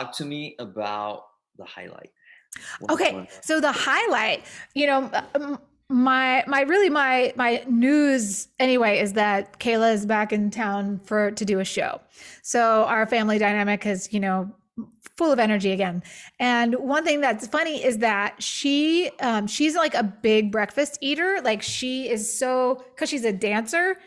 talk to me about the highlight. What's Okay, going on? so the highlight, my news anyway is that Kayla is back in town to do a show. So our family dynamic is, full of energy again. And one thing that's funny is that she's like a big breakfast eater. Like she is because she's a dancer,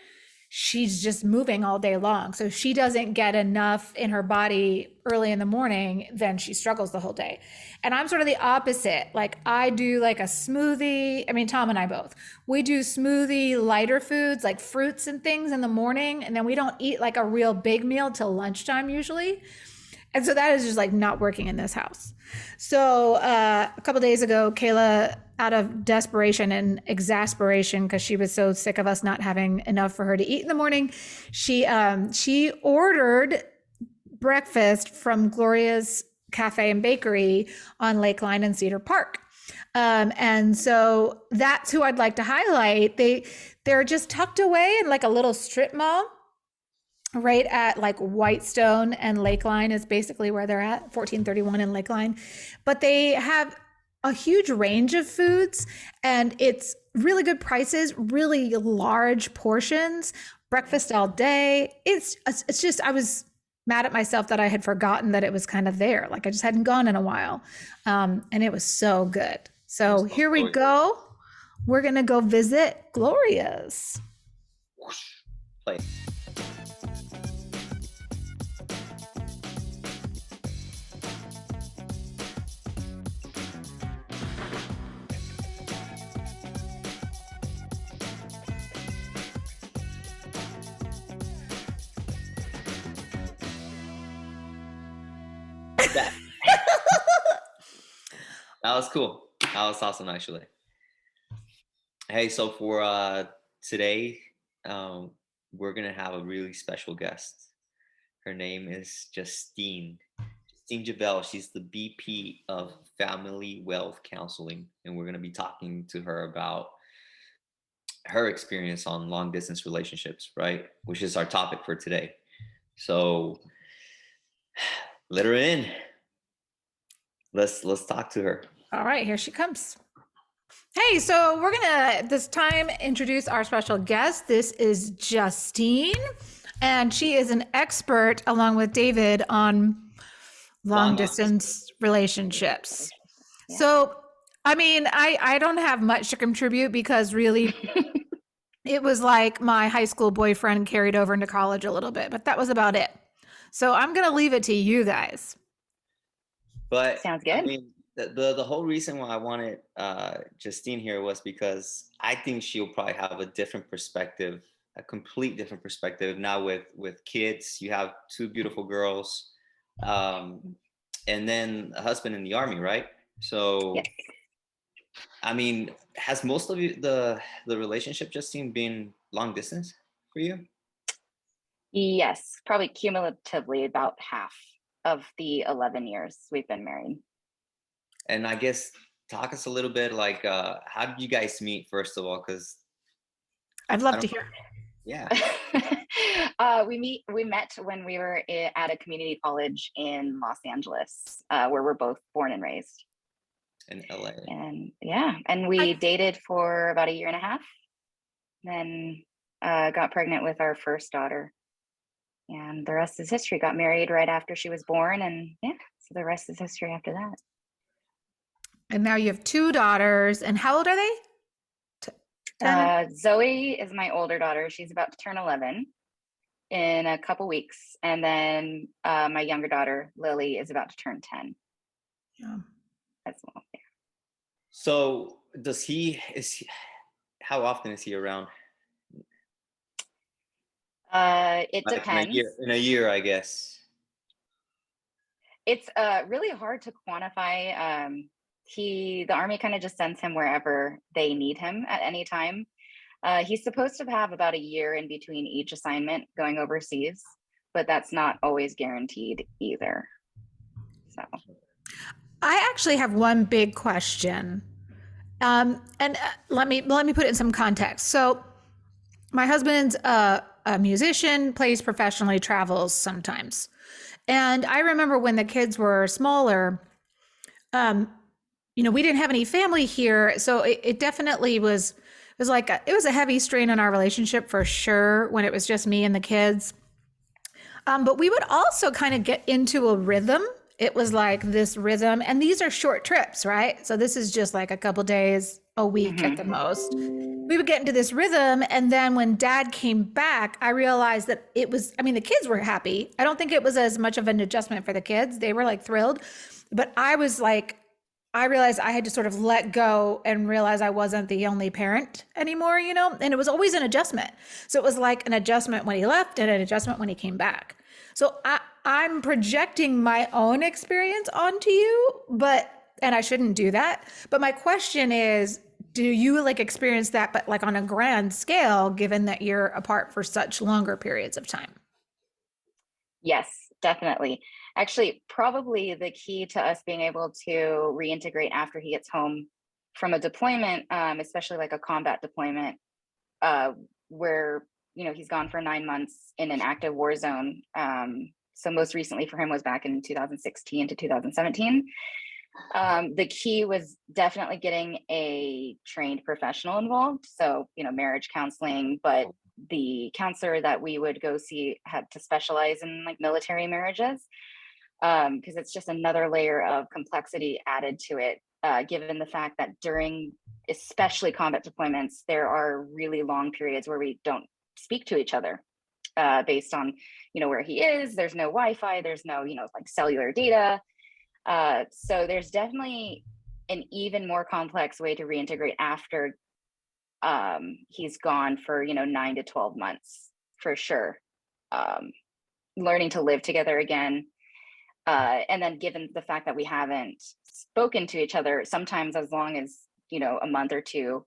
she's just moving all day long. So if she doesn't get enough in her body early in the morning, then she struggles the whole day. And I'm sort of the opposite. Like I do like a smoothie. I mean, Tom and I both. We do smoothie, lighter foods like fruits and things in the morning. And then we don't eat like a real big meal till lunchtime usually. And so that is just like not working in this house. So a couple days ago, Kayla, out of desperation and exasperation, because she was so sick of us not having enough for her to eat in the morning, she ordered breakfast from Gloria's Cafe and Bakery on Lakeline and Cedar Park. And so that's who I'd like to highlight. They're just tucked away in like a little strip mall right at like Whitestone and Lakeline is basically where they're at, 1431 and Lakeline. But they have a huge range of foods and it's really good prices, really large portions, breakfast all day. It's just, I was mad at myself that I had forgotten that it was kind of there. Like I just hadn't gone in a while. And it was so good. So here we go. We're going to go visit Gloria's. Play. That was cool. That was awesome, actually. Hey, so for today, we're gonna have a really special guest. Her name is Justine Jovel. She's the BP of Family Wealth Counseling, and we're gonna be talking to her about her experience on long distance relationships, right? Which is our topic for today. So let her in. Let's talk to her. All right, here she comes. Hey, so we're gonna this time introduce our special guest. This is Justine, and she is an expert along with David on long distance relationships. Yeah. So, I mean, I don't have much to contribute because really it was like my high school boyfriend carried over into college a little bit, but that was about it. So I'm gonna leave it to you guys. But sounds good. I mean, the whole reason why I wanted Justine here was because I think she'll probably have a different perspective, a complete different perspective. Now with kids, you have two beautiful girls, and then a husband in the Army, right? So, yes. I mean, has most of the relationship, Justine, been long distance for you? Yes, probably cumulatively about half of the 11 years we've been married. And I guess talk us a little bit like how did you guys meet, first of all? Because I'd love to hear. Yeah. We met when we were at a community college in Los Angeles, where we're both born and raised. In LA. And yeah, and we dated for about a year and a half, then got pregnant with our first daughter. And the rest is history. Got married right after she was born, and yeah, so the rest is history after that. And now you have two daughters, and how old are they? Zoe is my older daughter. She's about to turn 11 in a couple weeks, and then my younger daughter Lily is about to turn 10. Yeah, as well. Yeah. So how often is he around? It depends. In a year, I guess. It's really hard to quantify. The Army kind of just sends him wherever they need him at any time. He's supposed to have about a year in between each assignment going overseas, but that's not always guaranteed either. So I actually have one big question. And let me put it in some context. So my husband's a musician, plays professionally, travels sometimes. And I remember when the kids were smaller, we didn't have any family here. So it definitely was like, it was a heavy strain on our relationship for sure when it was just me and the kids. But we would also kind of get into a rhythm. It was like this rhythm, and these are short trips, right? So this is just like a couple days, a week at the most. We would get into this rhythm. And then when dad came back, I realized that the kids were happy. I don't think it was as much of an adjustment for the kids. They were like thrilled. But I was like, I realized I had to sort of let go and realize I wasn't the only parent anymore, and it was always an adjustment. So it was like an adjustment when he left and an adjustment when he came back. So I'm projecting my own experience onto you, and I shouldn't do that. But my question is, do you like experience that, but like on a grand scale, given that you're apart for such longer periods of time? Yes, definitely. Actually, probably the key to us being able to reintegrate after he gets home from a deployment, especially like a combat deployment, where he's gone for 9 months in an active war zone. So most recently for him was back in 2016 to 2017. The key was definitely getting a trained professional involved. So, marriage counseling, but the counselor that we would go see had to specialize in like military marriages, because it's just another layer of complexity added to it, given the fact that during especially combat deployments, there are really long periods where we don't speak to each other, based on, where he is. There's no Wi-Fi, there's no, like cellular data. So there's definitely an even more complex way to reintegrate after he's gone for 9 to 12 months for sure. Learning to live together again, and then given the fact that we haven't spoken to each other sometimes as long as a month or two,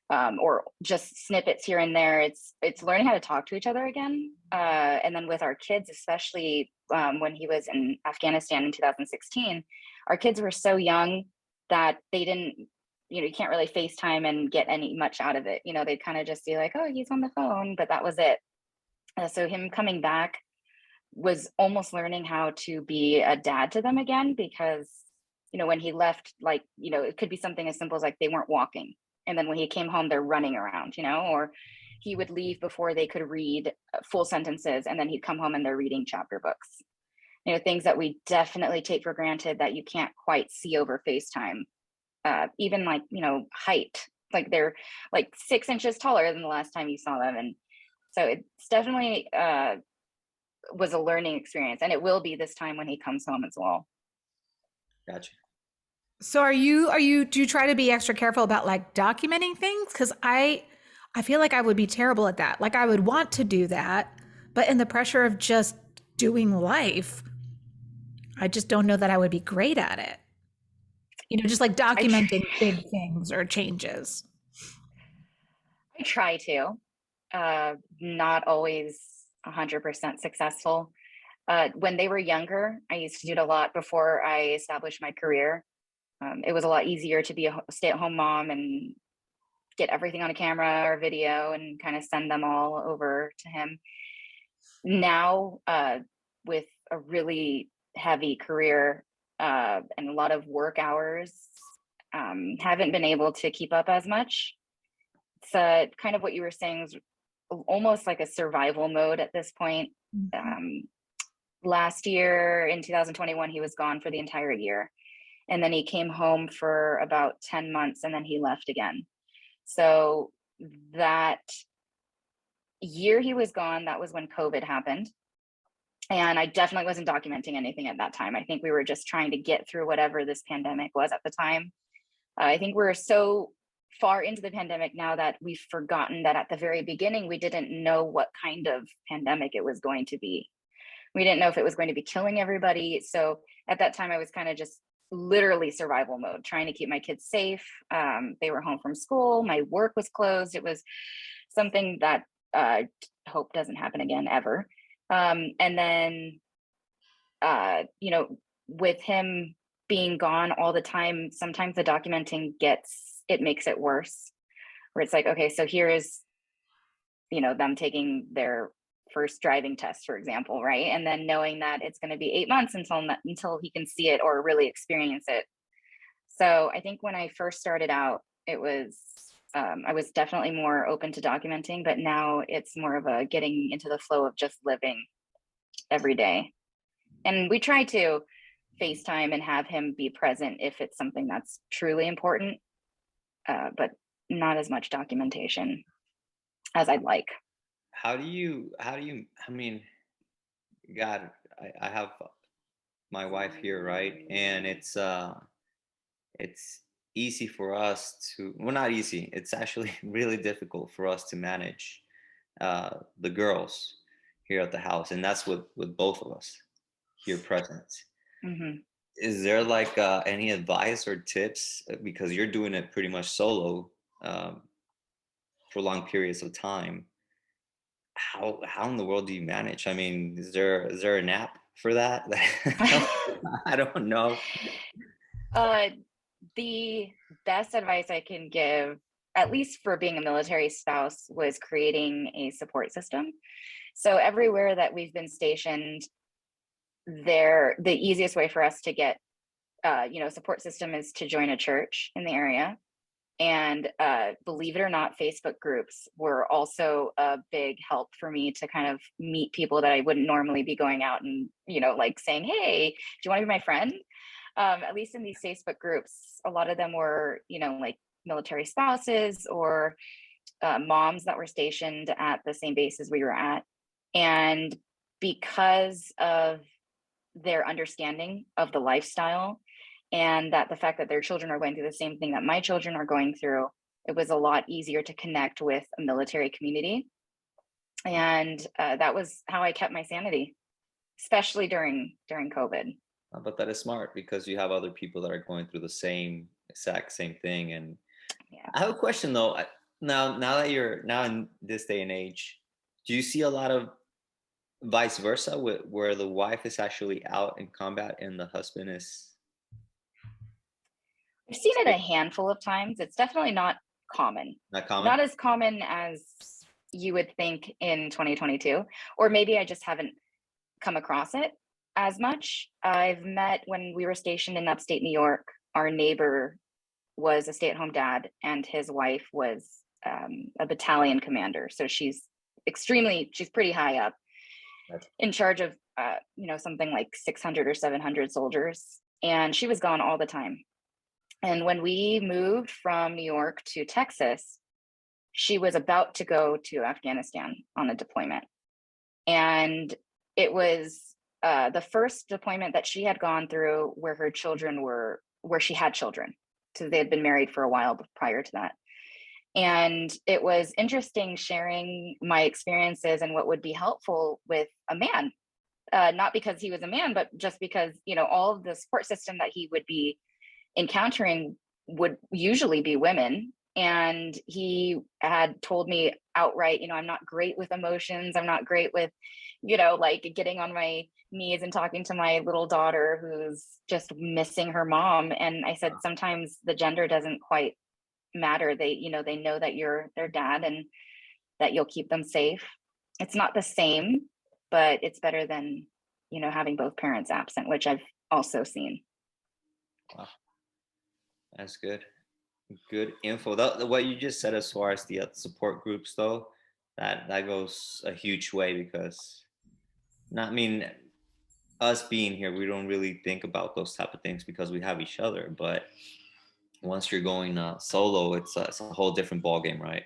or just snippets here and there, it's learning how to talk to each other again. And then with our kids, especially when he was in Afghanistan in 2016, our kids were so young that they didn't, you can't really FaceTime and get much out of it. They'd kind of just be like, oh, he's on the phone, but that was it. So him coming back was almost learning how to be a dad to them again, because, when he left, like, it could be something as simple as like they weren't walking. And then when he came home, they're running around, or he would leave before they could read full sentences. And then he'd come home and they're reading chapter books, things that we definitely take for granted that you can't quite see over FaceTime. Even like, height, like they're like 6 inches taller than the last time you saw them. And so it's definitely was a learning experience, and it will be this time when he comes home as well. Gotcha. So do you try to be extra careful about like documenting things? Because I feel like I would be terrible at that. Like I would want to do that, but in the pressure of just doing life, I just don't know that I would be great at it. Just like documenting big things or changes. I try to, not always 100% successful. When they were younger, I used to do it a lot before I established my career. It was a lot easier to be a stay-at-home mom and get everything on a camera or video and kind of send them all over to him. Now, with a really heavy career and a lot of work hours, haven't been able to keep up as much. It's kind of what you were saying is almost like a survival mode at this point. Last year in 2021, he was gone for the entire year. And then he came home for about 10 months and then he left again. So that year he was gone, that was when COVID happened. And I definitely wasn't documenting anything at that time. I think we were just trying to get through whatever this pandemic was at the time. I think we're so far into the pandemic now that we've forgotten that at the very beginning, we didn't know what kind of pandemic it was going to be. We didn't know if it was going to be killing everybody. So at that time, I was kind of just literally survival mode, trying to keep my kids safe. They were home from school. My work was closed. It was something that I hope doesn't happen again ever. And then, with him being gone all the time, sometimes the documenting makes it worse, where it's like, okay, so here is, them taking their first driving test, for example, right? And then knowing that it's going to be 8 months until he can see it or really experience it. So I think when I first started out, it was I was definitely more open to documenting, but now it's more of a getting into the flow of just living every day. And we try to FaceTime and have him be present if it's something that's truly important, but not as much documentation as I'd like. How do you, I mean, God, I have my wife here, right? And it's easy for us to, well, not easy. It's actually really difficult for us to manage the girls here at the house. And that's with both of us here present. Mm-hmm. Is there like any advice or tips, because you're doing it pretty much solo for long periods of time? How in the world do you manage? I mean, is there an app for that? I don't know. The best advice I can give, at least for being a military spouse, was creating a support system. So everywhere that we've been stationed, the easiest way for us to get support system is to join a church in the area. And believe it or not, Facebook groups were also a big help for me to kind of meet people that I wouldn't normally be going out and, like saying, hey, do you want to be my friend? At least in these Facebook groups, a lot of them were, like military spouses or moms that were stationed at the same base as we were at. And because of their understanding of the lifestyle, and that the fact that their children are going through the same thing that my children are going through, it was a lot easier to connect with a military community. And that was how I kept my sanity, especially during COVID. But that is smart, because you have other people that are going through the exact same thing. And Yeah. I have a question though. Now that you're now in this day and age, do you see a lot of vice versa, where the wife is actually out in combat and the husband is? I've seen it a handful of times. It's definitely not common. Not common? Not as common as you would think in 2022, or maybe I just haven't come across it as much. I've met, when we were stationed in upstate New York, our neighbor was a stay-at-home dad and his wife was a battalion commander. So she's pretty high up, in charge of, something like 600 or 700 soldiers. And she was gone all the time. And when we moved from New York to Texas, she was about to go to Afghanistan on a deployment. And it was the first deployment that she had gone through where she had children. So they had been married for a while prior to that. And it was interesting sharing my experiences and what would be helpful with a man, not because he was a man, but just because, all of the support system that he would be encountering would usually be women. And he had told me outright, I'm not great with emotions. I'm not great with, like getting on my knees and talking to my little daughter who's just missing her mom. And I said, sometimes the gender doesn't quite matter. They know that you're their dad and that you'll keep them safe. It's not the same, but it's better than, having both parents absent, which I've also seen. Wow. That's good. Good info. What you just said as far as the support groups, though, that goes a huge way, because us being here, we don't really think about those type of things because we have each other. But once you're going solo, it's a whole different ballgame, right?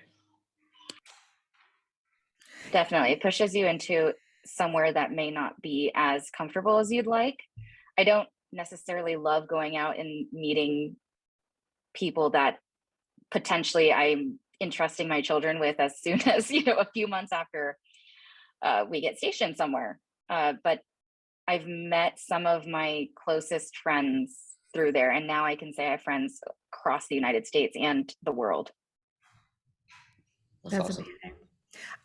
Definitely. It pushes you into somewhere that may not be as comfortable as you'd like. I don't necessarily love going out and meeting people that potentially I'm entrusting my children with as soon as, a few months after we get stationed somewhere. But I've met some of my closest friends through there. And now I can say I have friends across the United States and the world. That's awesome. amazing.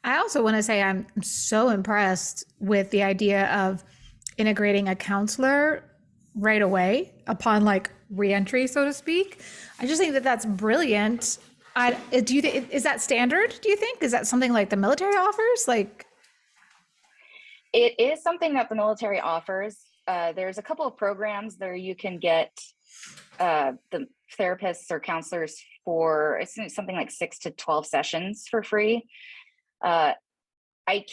I also want to say I'm so impressed with the idea of integrating a counselor right away upon reentry, so to speak. I just think that that's brilliant. Is that standard? Do you think? Is that something like the military offers? It is something that the military offers. There's a couple of programs there you can get the therapists or counselors for, it's something like 6 to 12 sessions for free. I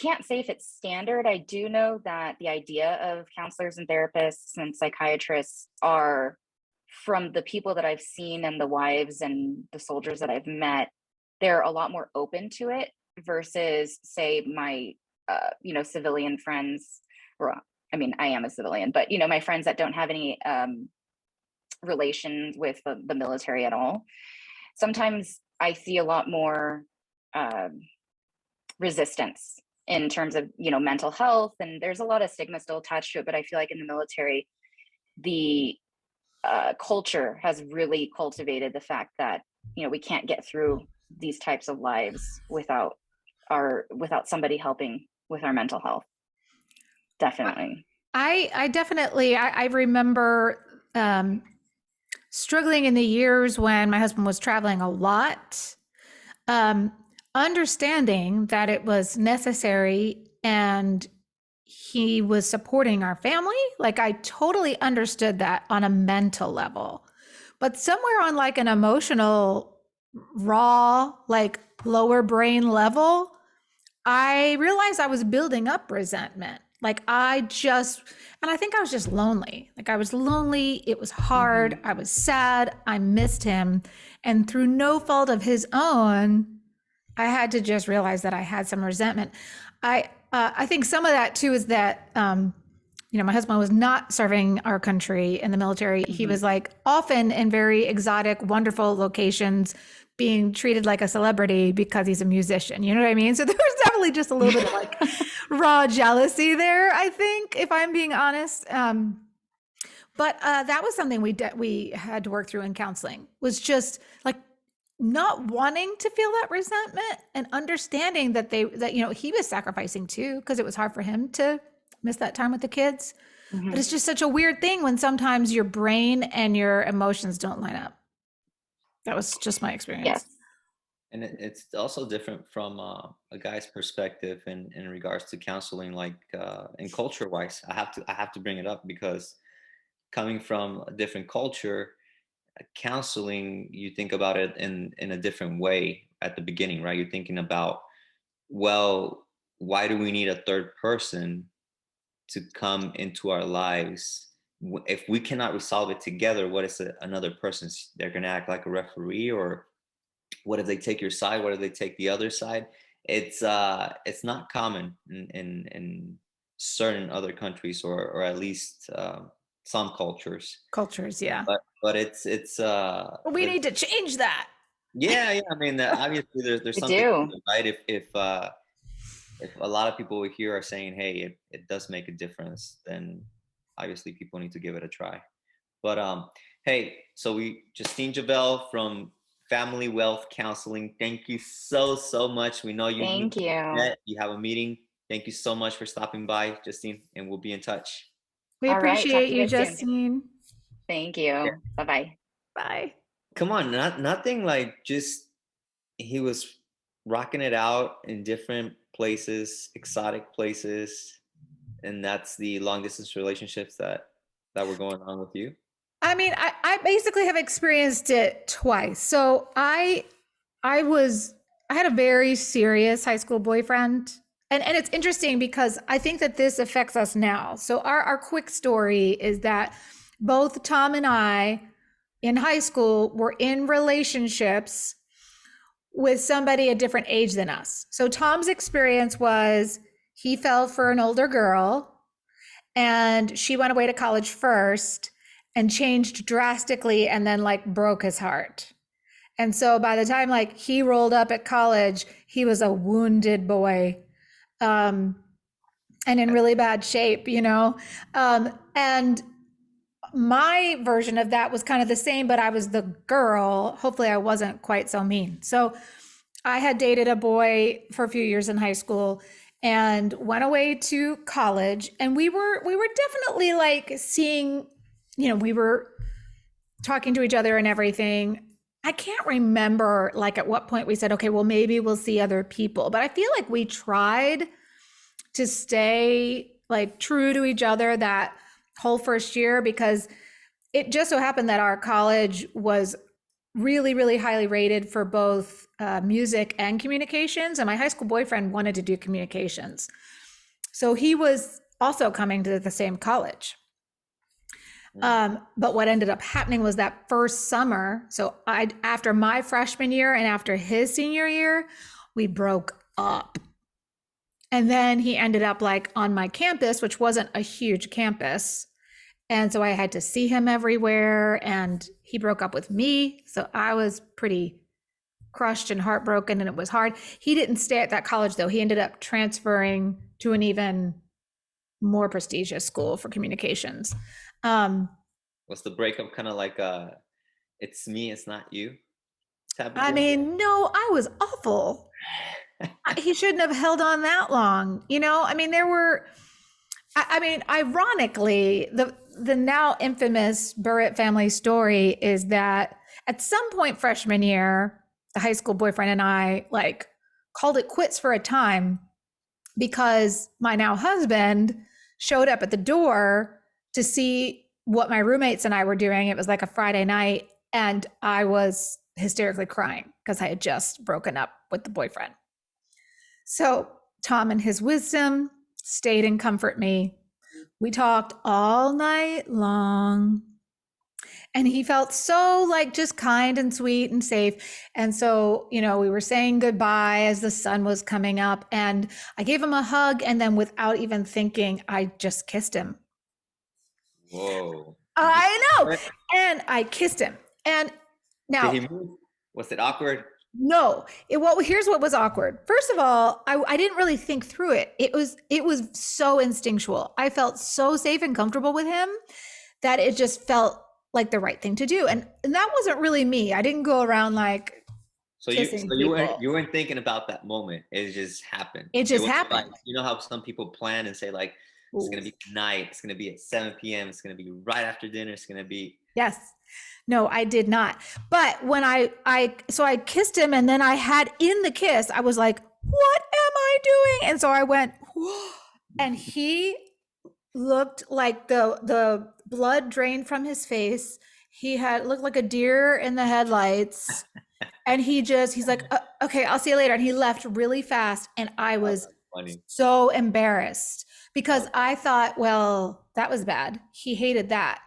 can't say if it's standard. I do know that the idea of counselors and therapists and psychiatrists are, from the people that I've seen and the wives and the soldiers that I've met, they're a lot more open to it versus, say, my civilian friends. Or I mean, I am a civilian, but my friends that don't have any relation with the military at all. Sometimes I see a lot more resistance in terms of mental health, and there's a lot of stigma still attached to it. But I feel like in the military, the culture has really cultivated the fact that we can't get through these types of lives without somebody helping with our mental health. Definitely. I remember struggling in the years when my husband was traveling a lot, understanding that it was necessary and he was supporting our family. Like, I totally understood that on a mental level, but somewhere on like an emotional, raw, like lower brain level, I realized I was building up resentment. Like, and I think I was just lonely. Like, I was lonely. It was hard. I was sad. I missed him. And through no fault of his own, I had to just realize that I had some resentment. I think some of that too is that, my husband was not serving our country in the military. He was like often in very exotic, wonderful locations, being treated like a celebrity because he's a musician. You know what I mean? So there was definitely just a little bit of like raw jealousy there, I think, if I'm being honest. But that was something we had to work through in counseling, was just like not wanting to feel that resentment and understanding that he was sacrificing too, because it was hard for him to miss that time with the kids. But it's just such a weird thing when sometimes your brain and your emotions don't line up. That was just my experience. Yes. And it's also different from a guy's perspective in regards to counseling, like in culture wise. I have to bring it up because coming from a different culture, counseling, you think about it in a different way at the beginning, right? You're thinking about, well, why do we need a third person to come into our lives? If we cannot resolve it together, what is another person's? They're going to act like a referee, or what if they take your side? What if they take the other side? It's not common in certain other countries, or at least some cultures. Yeah. But it's we need to change that. Yeah. I mean, obviously there's something, right? If a lot of people here are saying, hey, it does make a difference, then obviously people need to give it a try. But hey, so Justine Jovel from Family Wealth Counseling, thank you so much. We know you have a meeting. Thank you so much for stopping by, Justine, and we'll be in touch. We appreciate you, Justine. Thank you. Yeah. Bye-bye. Bye. Come on, nothing like just he was rocking it out in different places, exotic places, and that's the long distance relationships that were going on with you. I mean, I basically have experienced it twice. So I had a very serious high school boyfriend. And it's interesting because I think that this affects us now. So our quick story is that both Tom and I in high school were in relationships with somebody a different age than us. So Tom's experience was he fell for an older girl and she went away to college first and changed drastically and then like broke his heart. And so by the time like he rolled up at college, he was a wounded boy. And in really bad shape, and my version of that was kind of the same, but I was the girl. Hopefully I wasn't quite so mean. So I had dated a boy for a few years in high school and went away to college. And we were definitely like seeing, we were talking to each other and everything. I can't remember like at what point we said, okay, well, maybe we'll see other people, but I feel like we tried to stay like true to each other that whole first year, because it just so happened that our college was really, really highly rated for both music and communications. And my high school boyfriend wanted to do communications. So he was also coming to the same college. But what ended up happening was that first summer, so after my freshman year and after his senior year, we broke up. And then he ended up like on my campus, which wasn't a huge campus. And so I had to see him everywhere, and he broke up with me. So I was pretty crushed and heartbroken, and it was hard. He didn't stay at that college though. He ended up transferring to an even more prestigious school for communications. Was the breakup kind of like it's me, it's not you type of I deal? mean, no, I was awful. He shouldn't have held on that long. You know, I mean, there were, I mean, ironically, the now infamous Burritt family story is that at some point freshman year, the high school boyfriend and I like called it quits for a time because my now husband showed up at the door to see what my roommates and I were doing. It was like a Friday night, and I was hysterically crying because I had just broken up with the boyfriend. So Tom, in his wisdom, stayed and comfort me. We talked all night long, and he felt so like just kind and sweet and safe. And so, you know, we were saying goodbye as the sun was coming up, and I gave him a hug, and then without even thinking, I just kissed him. Whoa. I know. And I kissed him. And now, did he move? Was it awkward? no, here's what was awkward. First of all, I didn't really think through it. It was so instinctual. I felt so safe and comfortable with him that it just felt like the right thing to do. And that wasn't really me. I didn't go around like kissing people. You weren't thinking about that moment. It just happened. It just happened. Like, you know how some people plan and say like, it's going to be tonight. It's going to be at 7 p.m. It's going to be right after dinner. It's going to be. Yes. No, I did not. But when I kissed him, and then I had in the kiss, I was like, what am I doing? And so I went, whoa, and he looked like the blood drained from his face. He looked like a deer in the headlights. And he's like, okay, I'll see you later. And he left really fast. And I was so embarrassed because I thought, well, that was bad. He hated that.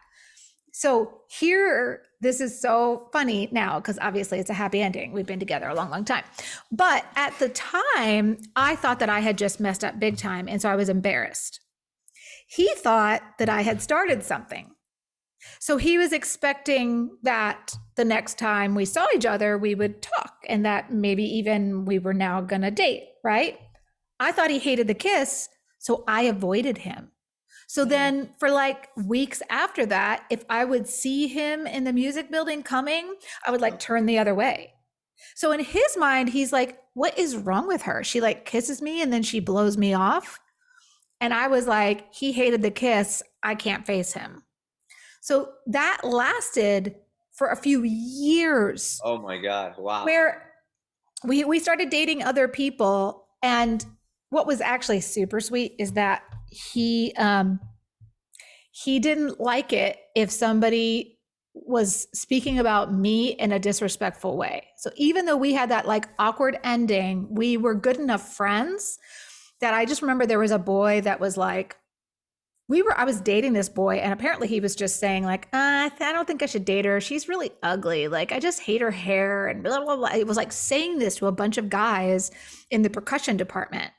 So here, this is so funny now because obviously it's a happy ending. We've been together a long, long time. But at the time, I thought that I had just messed up big time. And so I was embarrassed. He thought that I had started something. So he was expecting that the next time we saw each other, we would talk and that maybe even we were now going to date, right? I thought he hated the kiss, so I avoided him. So then for like weeks after that, if I would see him in the music building coming, I would like turn the other way. So in his mind, he's like, what is wrong with her? She like kisses me and then she blows me off. And I was like, he hated the kiss. I can't face him. So that lasted for a few years. Oh my God. Wow. Where we started dating other people. And what was actually super sweet is that he didn't like it if somebody was speaking about me in a disrespectful way. So even though we had that like awkward ending, we were good enough friends that I just remember there was a boy that was like, I was dating this boy, and apparently he was just saying like, I don't think I should date her. She's really ugly. Like, I just hate her hair and blah, blah, blah. It was like saying this to a bunch of guys in the percussion department.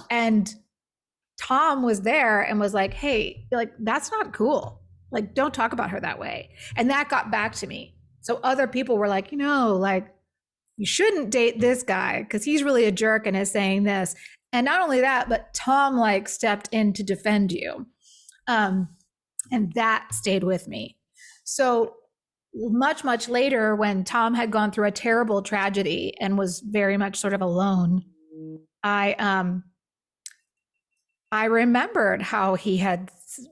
And Tom was there and was like, hey, like, that's not cool. Like, don't talk about her that way. And that got back to me. So other people were like, like, you shouldn't date this guy because he's really a jerk and is saying this. And not only that, but Tom like stepped in to defend you. And that stayed with me. So much, much later, when Tom had gone through a terrible tragedy and was very much sort of alone, I remembered how he had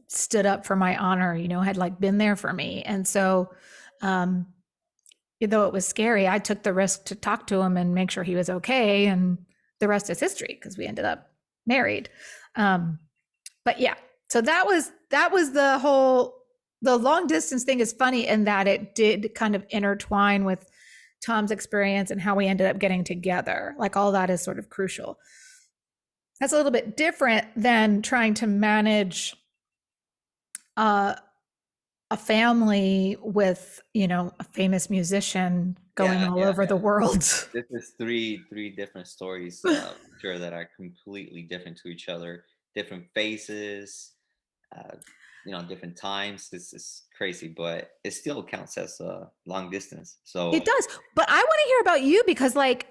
stood up for my honor, had like been there for me. And so, though it was scary, I took the risk to talk to him and make sure he was okay. And the rest is history because we ended up married. But yeah, so that was the long distance thing is funny in that it did kind of intertwine with Tom's experience and how we ended up getting together. Like all that is sort of crucial. That's a little bit different than trying to manage a family with, a famous musician going all over the world. This is three different stories, sure, that are completely different to each other, different faces, uh, different times. This is crazy, but it still counts as long distance. So It does. But I want to hear about you because, like,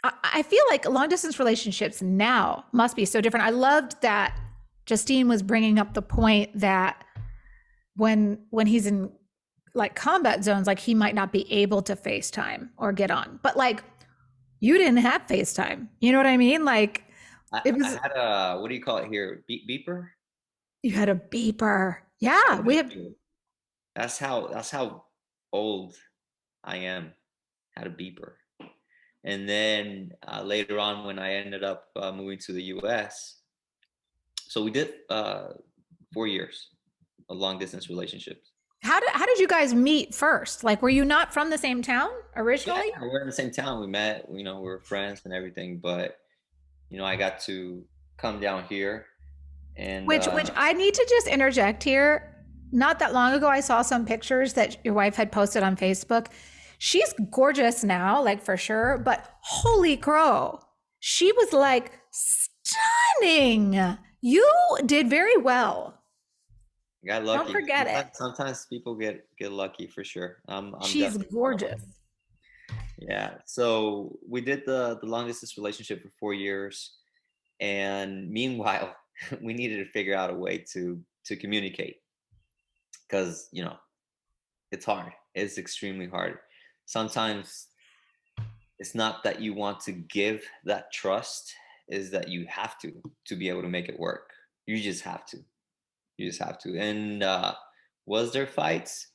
I feel like long distance relationships now must be so different. I loved that Justine was bringing up the point that when he's in like combat zones, like he might not be able to FaceTime or get on. But like you didn't have FaceTime. You know what I mean? Like I had a, what do you call it here? Beeper? You had a beeper. Yeah, we have. That's how old I am. Had a beeper. And then later on, when I ended up moving to the U.S., so we did 4 years of long distance relationships. How did you guys meet first? Like, were you not from the same town originally? Yeah, we're in the same town. We met. We were friends and everything. But I got to come down here, and Which I need to just interject here. Not that long ago, I saw some pictures that your wife had posted on Facebook. She's gorgeous now, like for sure, but holy crow, she was like stunning. You did very well. got lucky. Don't forget it. Sometimes people get lucky for sure. I'm She's gorgeous. Yeah. So we did the long distance relationship for 4 years, and meanwhile, we needed to figure out a way to communicate because it's hard. It's extremely hard. Sometimes it's not that you want to give that trust, is that you have to be able to make it work. You just have to. You just have to. And was there fights?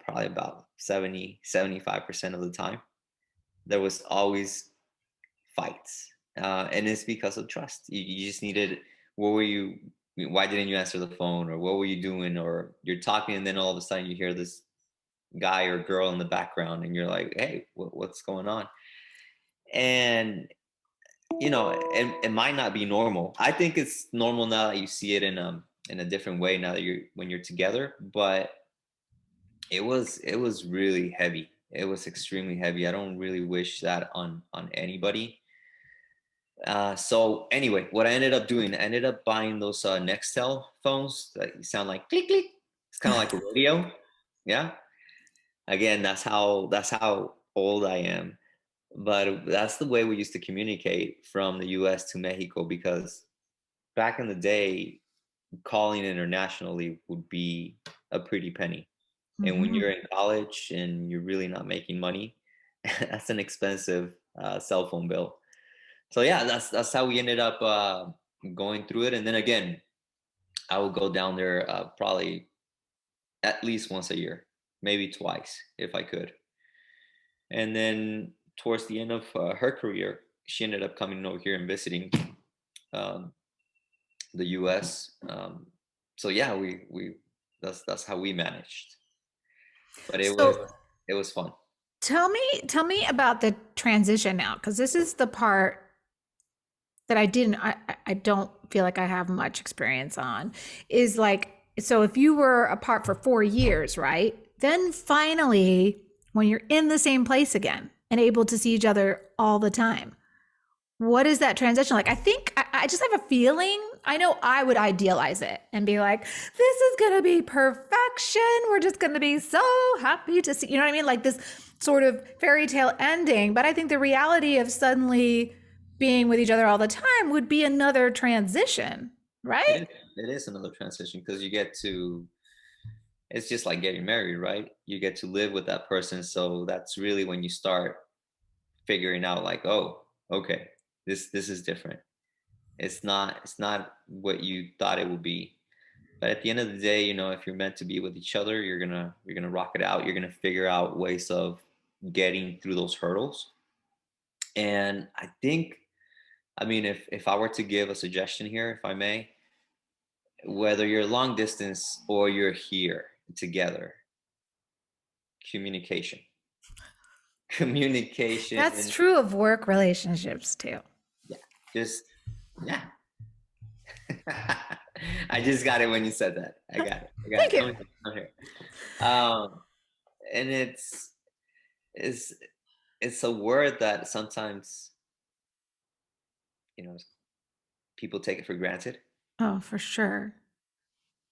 Probably about 75% of the time. There was always fights. And it's because of trust. You just needed, what were you, why didn't you answer the phone? Or what were you doing? Or you're talking and then all of a sudden you hear this guy or girl in the background and you're like, hey, what's going on? And it might not be normal. I think it's normal now that you see it in a different way now that when you're together, but it was really heavy. It was extremely heavy. I don't really wish that on anybody. So anyway, what I ended up doing, I ended up buying those Nextel phones that sound like click click. It's kind of like a radio. Yeah. Again, that's how old I am. But that's the way we used to communicate from the US to Mexico, because back in the day, calling internationally would be a pretty penny. And when you're in college and you're really not making money, that's an expensive cell phone bill. So yeah, that's how we ended up going through it. And then again, I would go down there probably at least once a year, maybe twice if I could. And then towards the end of her career, she ended up coming over here and visiting um, the U.S. So yeah, we that's how we managed. But it was fun. Tell me about the transition now, because this is the part that I don't feel like I have much experience on. Is like, so if you were apart for 4 years, right? Then finally, when you're in the same place again and able to see each other all the time, what is that transition like? I think I just have a feeling. I know I would idealize it and be like, this is going to be perfection. We're just going to be so happy to see, you know what I mean? Like this sort of fairy tale ending. But I think the reality of suddenly being with each other all the time would be another transition, right? It is another transition because it's just like getting married, right? You get to live with that person. So that's really when you start figuring out like, oh, okay, this is different. It's not what you thought it would be. But at the end of the day, if you're meant to be with each other, you're gonna rock it out. You're gonna figure out ways of getting through those hurdles. And I think, I mean, if I were to give a suggestion here, if I may, whether you're long distance or you're here together, communication. That's Communication. true of work relationships too. Yeah. Just, yeah. I just got it when you said that. I got it. Thank you. I'm here. And it's it's a word that sometimes, you know, people take it for granted, Oh, for sure.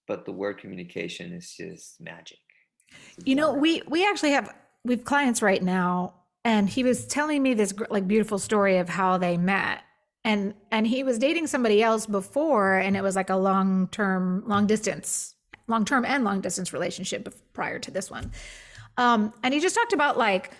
but the word communication is just magic. It's You know, God. we actually we've clients right now, and he was telling me this like beautiful story of how they met. And he was dating somebody else before, and it was like a long term and long distance relationship prior to this one. And he just talked about like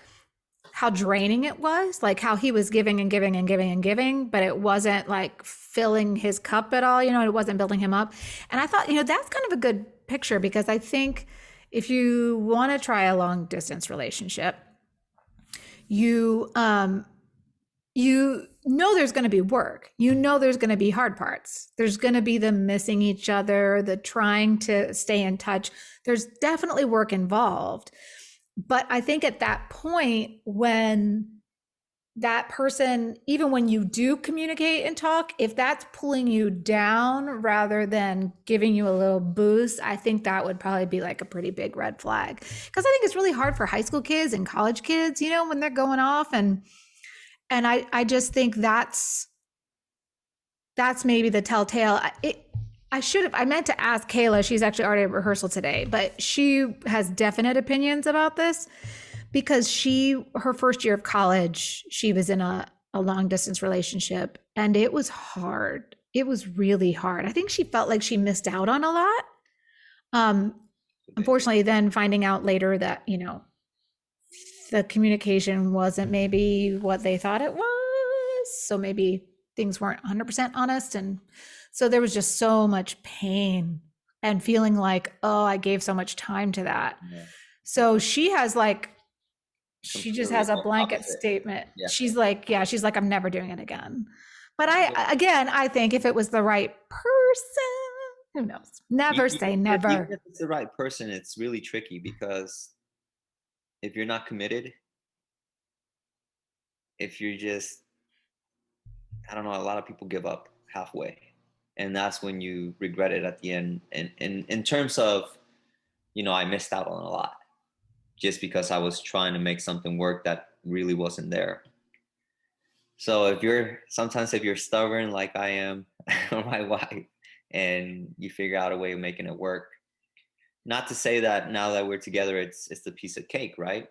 how draining it was, like how he was giving and giving and giving and giving, but it wasn't like filling his cup at all. You know, it wasn't building him up. And I thought, you know, that's kind of a good picture, because I think if you want to try a long distance relationship, you you know there's going to be work. You know there's going to be hard parts. There's going to be the missing each other, the trying to stay in touch. There's definitely work involved. But I think at that point, when that person, even when you do communicate and talk, if that's pulling you down rather than giving you a little boost, I think that would probably be like a pretty big red flag. Because I think it's really hard for high school kids and college kids, you know, when they're going off. And I just think that's maybe the telltale. I meant to ask Kayla, she's actually already at rehearsal today, but she has definite opinions about this, because her first year of college, she was in a long distance relationship, and it was hard. It was really hard. I think she felt like she missed out on a lot. Unfortunately, then finding out later that, you know, the communication wasn't maybe what they thought it was. So maybe things weren't 100% honest. And so there was just so much pain and feeling like, oh, I gave so much time to that. Yeah. So she has like, she just has a Completely blanket opposite. statement. Yeah. She's like, I'm never doing it again. But I think if it was the right person, who knows? Never say never. Even if it's the right person, it's really tricky, because if you're not committed, if you're just, I don't know, a lot of people give up halfway. And that's when you regret it at the end. And in terms of, you know, I missed out on a lot just because I was trying to make something work that really wasn't there. So if you're stubborn like I am, or my wife, and you figure out a way of making it work, not to say that now that we're together, it's the piece of cake, right?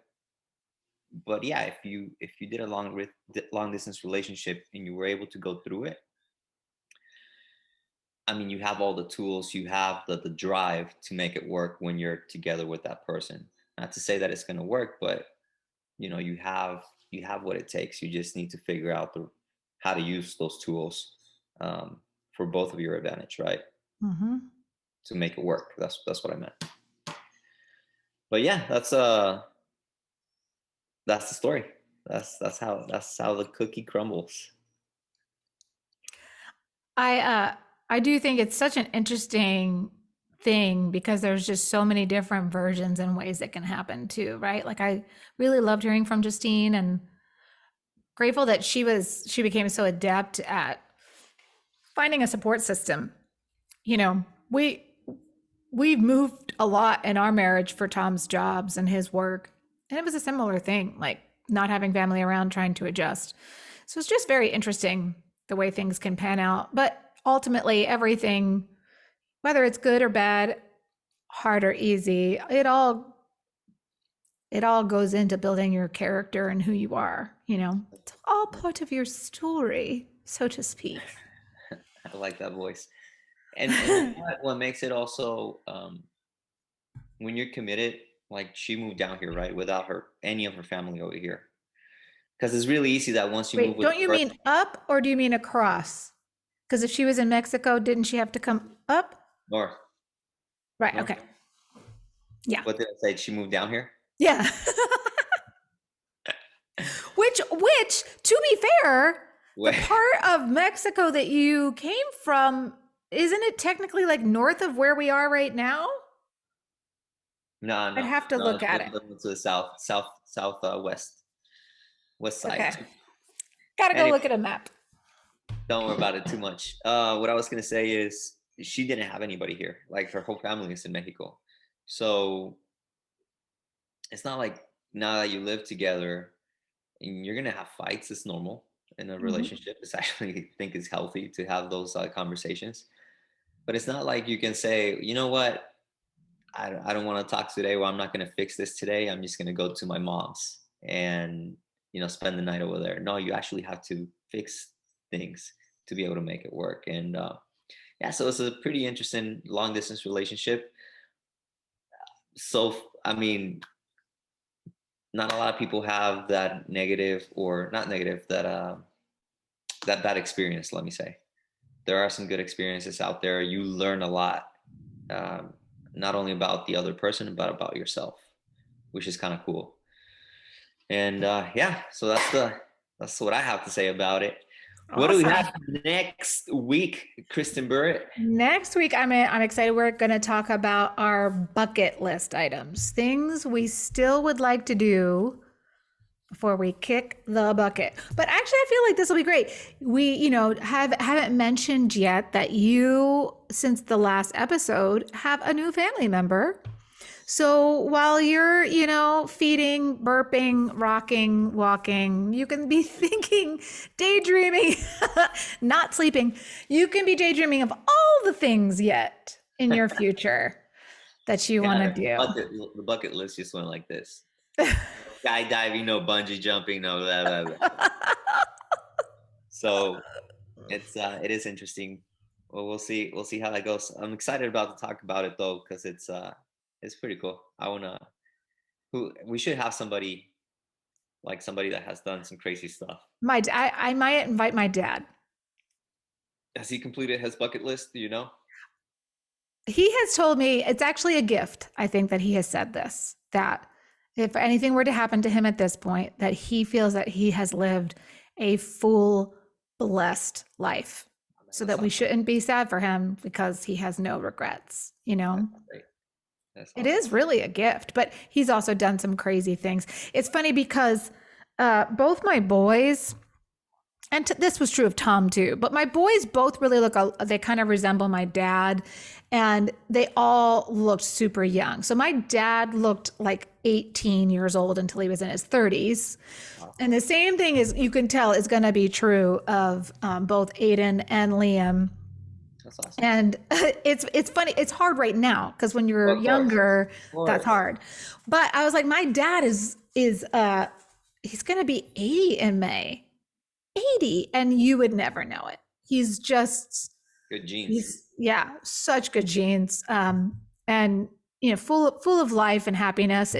But yeah, if you did a long distance relationship and you were able to go through it, I mean, you have all the tools, you have the drive to make it work when you're together with that person. Not to say that it's going to work, but you know, you have what it takes. You just need to figure out how to use those tools, for both of your advantage, right? Mm-hmm. To make it work. That's what I meant. But yeah, that's the story. That's how the cookie crumbles. I do think it's such an interesting thing, because there's just so many different versions and ways it can happen too, right? Like I really loved hearing from Justine, and grateful that she became so adept at finding a support system. You know, we've moved a lot in our marriage for Tom's jobs and his work, and it was a similar thing, like not having family around, trying to adjust. So it's just very interesting the way things can pan out. But ultimately, everything, whether it's good or bad, hard or easy, it all goes into building your character and who you are. You know, it's all part of your story, so to speak. I like that voice. And what makes it also, when you're committed, like she moved down here, right, without any of her family over here, because it's really easy that once you move Wait, with don't you mean up, or do you mean across? Because if she was in Mexico, didn't she have to come up? north. Right. North. Okay. Yeah. What did I say? She moved down here. Yeah. which, to be fair, the part of Mexico that you came from isn't it technically like north of where we are right now? No, I'd have to look at it. To the west side. Okay. Gotta go look at a map. Don't worry about it too much. What I was gonna say is she didn't have anybody here. Like her whole family is in Mexico, so it's not like now that you live together and you're gonna have fights. It's normal in a relationship. It's actually I think it's healthy to have those conversations, but it's not like you can say, you know what, I don't want to talk today, or I'm not gonna fix this today. I'm just gonna go to my mom's and spend the night over there. No, you actually have to fix things to be able to make it work. And yeah, so it's a pretty interesting long distance relationship. So I mean, not a lot of people have that negative, or not negative, that that bad experience. Let me say, there are some good experiences out there. You learn a lot, not only about the other person but about yourself, which is kind of cool. And yeah, so that's what I have to say about it. Awesome. What do we have next week, Kristin Burritt? Next week, I'm excited. We're going to talk about our bucket list items, things we still would like to do before we kick the bucket. But actually, I feel like this will be great. We, haven't mentioned yet that you, since the last episode, have a new family member. So while you're, feeding, burping, rocking, walking, you can be thinking, daydreaming, not sleeping. You can be daydreaming of all the things yet in your future that you want to do. The bucket list just went like this. Skydiving, no bungee jumping, no blah, blah, blah. So it is interesting. Well, we'll see how that goes. I'm excited about to talk about it though, because it's pretty cool. We should have somebody that has done some crazy stuff. I might invite my dad. Has he completed his bucket list? Do you know? He has told me it's actually a gift. I think that he has said this, that if anything were to happen to him at this point, that he feels that he has lived a full, blessed life, so that we shouldn't be sad for him because he has no regrets, That's great. Awesome. It is really a gift, but he's also done some crazy things. It's funny because both my boys, and this was true of Tom too, but my boys both really they kind of resemble my dad, and they all looked super young. So my dad looked like 18 years old until he was in his 30s. Awesome. And the same thing is, you can tell, is going to be true of both Aiden and Liam. That's awesome. And it's funny. It's hard right now because when you're younger, that's hard. But I was like, my dad is he's going to be 80 in May. 80, and you would never know it. He's just good genes. Such good genes. And full of life and happiness.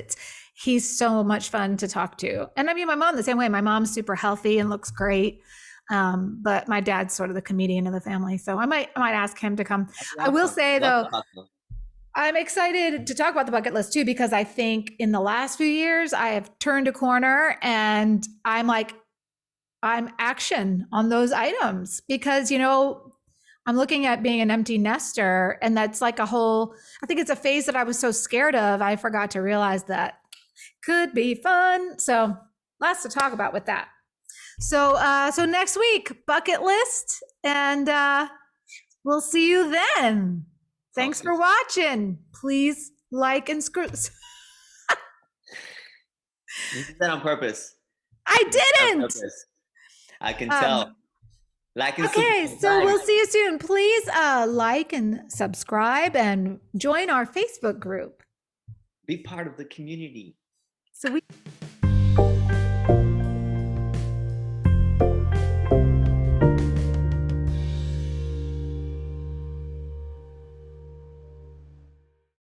He's so much fun to talk to. And I mean, my mom the same way. My mom's super healthy and looks great. But my dad's sort of the comedian of the family, so I might ask him to come. I will say though, I'm excited to talk about the bucket list too, because I think in the last few years I have turned a corner, and I'm action on those items, because I'm looking at being an empty nester, and that's like I think it's a phase that I was so scared of. I forgot to realize that could be fun. So lots to talk about with that. So next week, bucket list, and we'll see you then. Thanks for watching. Please like and screw. You did that on purpose. I didn't. I can tell. Okay, so we'll see you soon. Please like and subscribe and join our Facebook group. Be part of the community. So we